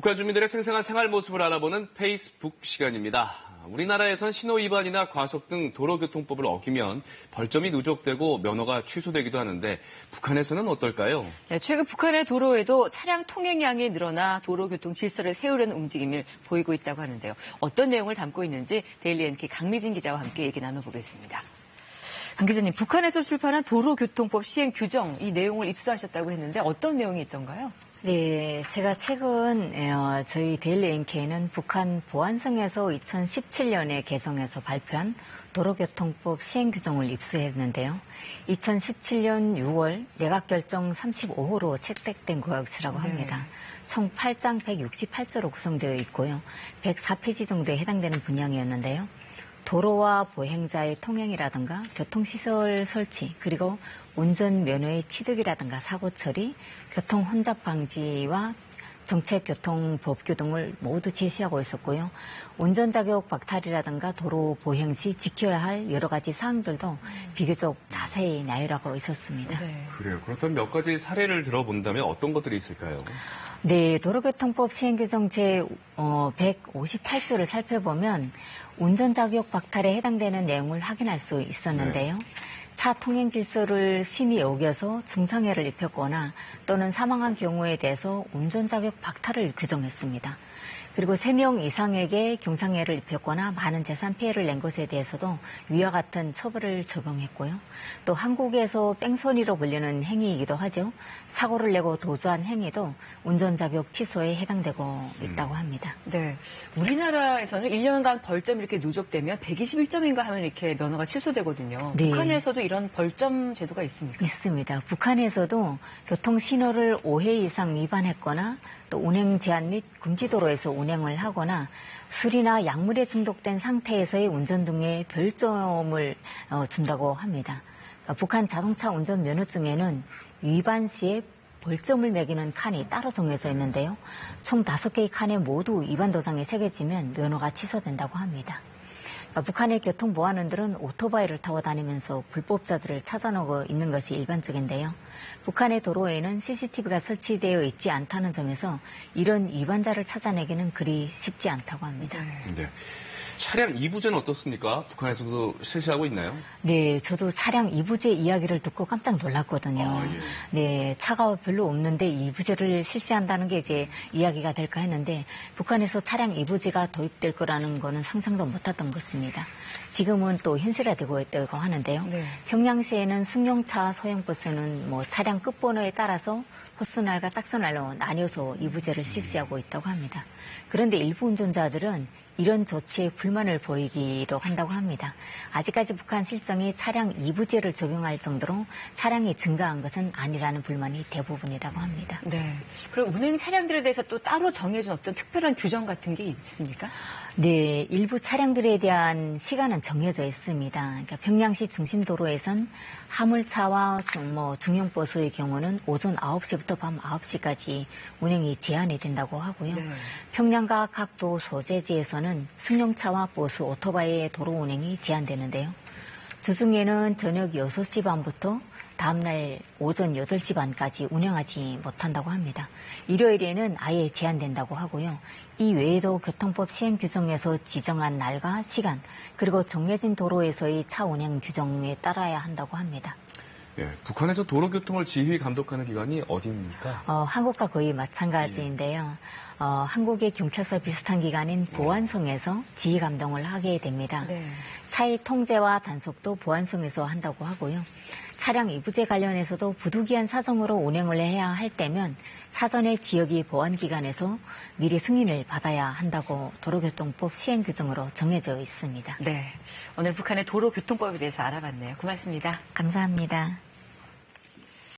북한 주민들의 생생한 생활 모습을 알아보는 페이스북 시간입니다. 우리나라에선 신호위반이나 과속 등 도로교통법을 어기면 벌점이 누적되고 면허가 취소되기도 하는데 북한에서는 어떨까요? 네, 최근 북한의 도로에도 차량 통행량이 늘어나 도로교통 질서를 세우려는 움직임을 보이고 있다고 하는데요. 어떤 내용을 담고 있는지 데일리 NK 강미진 기자와 함께 얘기 나눠보겠습니다. 강 기자님, 북한에서 출판한 도로교통법 시행 규정 이 내용을 입수하셨다고 했는데 어떤 내용이 있던가요? 네, 제가 최근 저희 데일리 NK는 북한 보안성에서 2017년에 개정해서 발표한 도로교통법 시행 규정을 입수했는데요. 2017년 6월 내각결정 35호로 채택된 것이라고 합니다. 총 8장 168조로 구성되어 있고요. 104페이지 정도에 해당되는 분량이었는데요. 도로와 보행자의 통행이라든가 교통시설 설치, 그리고 운전면허의 취득이라든가 사고 처리, 교통 혼잡 방지와 정책교통법규 등을 모두 제시하고 있었고요. 운전자격 박탈이라든가 도로 보행 시 지켜야 할 여러 가지 사항들도 비교적 자세히 나열하고 있었습니다. 네. 그래요. 그렇다면 몇 가지 사례를 들어본다면 어떤 것들이 있을까요? 네, 도로교통법 시행규정 제 158조를 살펴보면 운전자격 박탈에 해당되는 내용을 확인할 수 있었는데요. 차 통행 질서를 심히 어겨서 중상해를 입혔거나 또는 사망한 경우에 대해서 운전자격 박탈을 규정했습니다. 그리고 3명 이상에게 경상해를 입혔거나 많은 재산 피해를 낸 것에 대해서도 위와 같은 처벌을 적용했고요. 또 한국에서 뺑소니로 불리는 행위이기도 하죠. 사고를 내고 도주한 행위도 운전자격 취소에 해당되고 있다고 합니다. 네, 우리나라에서는 1년간 벌점 이렇게 누적되면 121점인가 하면 이렇게 면허가 취소되거든요. 네. 북한에서도 이런 벌점 제도가 있습니까? 있습니다. 북한에서도 교통신호를 5회 이상 위반했거나 또 운행 제한 및 금지도로에서 운행을 하거나 술이나 약물에 중독된 상태에서의 운전 등의 별점을 준다고 합니다. 북한 자동차 운전 면허증에는 위반 시에 벌점을 매기는 칸이 따로 정해져 있는데요. 총 5개의 칸에 모두 위반 도장이 새겨지면 면허가 취소된다고 합니다. 북한의 교통보안원들은 오토바이를 타고 다니면서 불법자들을 찾아내고 있는 것이 일반적인데요. 북한의 도로에는 CCTV가 설치되어 있지 않다는 점에서 이런 위반자를 찾아내기는 그리 쉽지 않다고 합니다. 네. 차량 이부제는 어떻습니까? 북한에서도 실시하고 있나요? 네, 저도 차량 이부제 이야기를 듣고 깜짝 놀랐거든요. 예. 네, 차가 별로 없는데 이부제를 실시한다는 게 이제 이야기가 될까 했는데 북한에서 차량 이부제가 도입될 거라는 거는 상상도 못했던 것입니다. 지금은 또 현실화되고 있다고 하는데요. 평양시에는 승용차, 소형버스는 차량 끝번호에 따라서 호스날과 짝선날로 나뉘어서 이부제를 실시하고 있다고 합니다. 그런데 일부 운전자들은 이런 조치에 불만을 보이기도 한다고 합니다. 아직까지 북한 실정이 차량 이부제를 적용할 정도로 차량이 증가한 것은 아니라는 불만이 대부분이라고 합니다. 네. 그럼 운행 차량들에 대해서 또 따로 정해진 어떤 특별한 규정 같은 게 있습니까? 네, 일부 차량들에 대한 시간은 정해져 있습니다. 그러니까 평양시 중심도로에선 화물차와 중형버스의 경우는 오전 9시부터 밤 9시까지 운행이 제한해진다고 하고요. 평양과 각도 소재지에서는 승용차와 버스, 오토바이의 도로 운행이 제한되는데요. 주중에는 저녁 6시 반부터 다음날 오전 8시 반까지 운행하지 못한다고 합니다. 일요일에는 아예 제한된다고 하고요. 이 외에도 교통법 시행 규정에서 지정한 날과 시간, 그리고 정해진 도로에서의 차 운행 규정에 따라야 한다고 합니다. 예, 북한에서 도로교통을 지휘 감독하는 기관이 어디입니까? 한국과 거의 마찬가지인데요. 한국의 경찰서 비슷한 기관인 보안성에서 지휘 감독을 하게 됩니다. 차의 통제와 단속도 보안성에서 한다고 하고요. 차량 이부제 관련해서도 부득이한 사정으로 운행을 해야 할 때면 사전에 지역의 보안기관에서 미리 승인을 받아야 한다고 도로교통법 시행 규정으로 정해져 있습니다. 네, 오늘 북한의 도로교통법에 대해서 알아봤네요. 고맙습니다. 감사합니다.